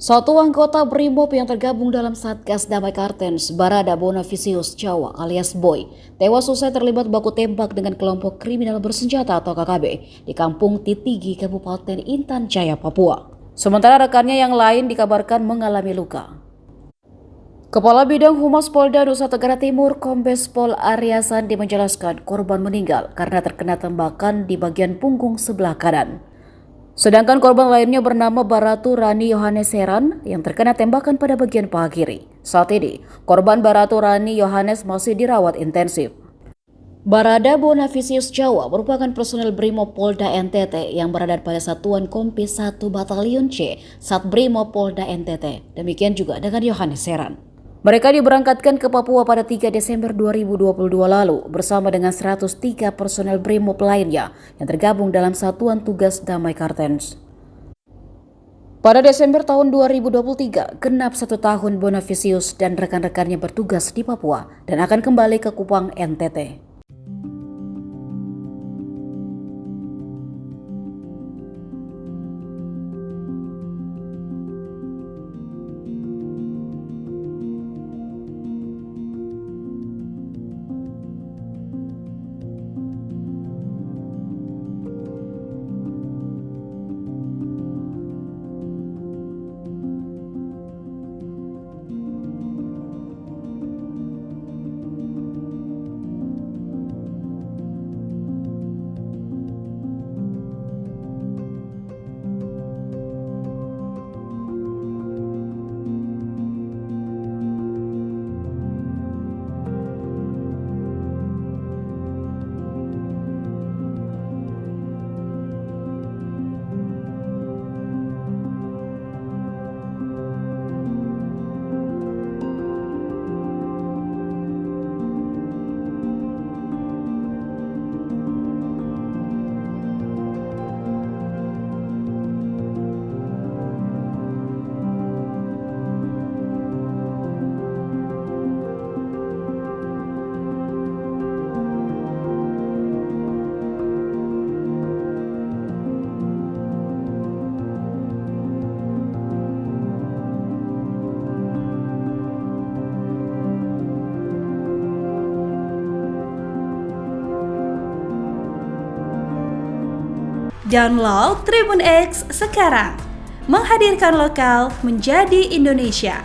Satu anggota BRIMOB yang tergabung dalam Satgas Damai Kartens, Barada Bonavicius Jawa alias Boy, tewas usai terlibat baku tembak dengan kelompok kriminal bersenjata atau KKB di Kampung Titigi, Kabupaten Intan Jaya, Papua. Sementara rekannya yang lain dikabarkan mengalami luka. Kepala Bidang Humas Polda Nusa Tenggara Timur, Kombes Pol Arya Sandi menjelaskan korban meninggal karena terkena tembakan di bagian punggung sebelah kanan. Sedangkan korban lainnya bernama Baratu Rani Yohanes Heran yang terkena tembakan pada bagian paha kiri. Saat ini, korban Baratu Rani Yohanes masih dirawat intensif. Barada Bonavicius Jawa merupakan personel BRIMOB Polda NTT yang berada pada Satuan Kompi 1 Batalion C Sat BRIMOB Polda NTT. Demikian juga dengan Yohanes Heran. Mereka diberangkatkan ke Papua pada 3 Desember 2022 lalu bersama dengan 103 personel BRIMOB lainnya yang tergabung dalam Satuan Tugas Damai Kartens. Pada Desember tahun 2023, genap 1 tahun Bonavicius dan rekan-rekannya bertugas di Papua dan akan kembali ke Kupang, NTT. Download Tribun X sekarang, menghadirkan lokal menjadi Indonesia.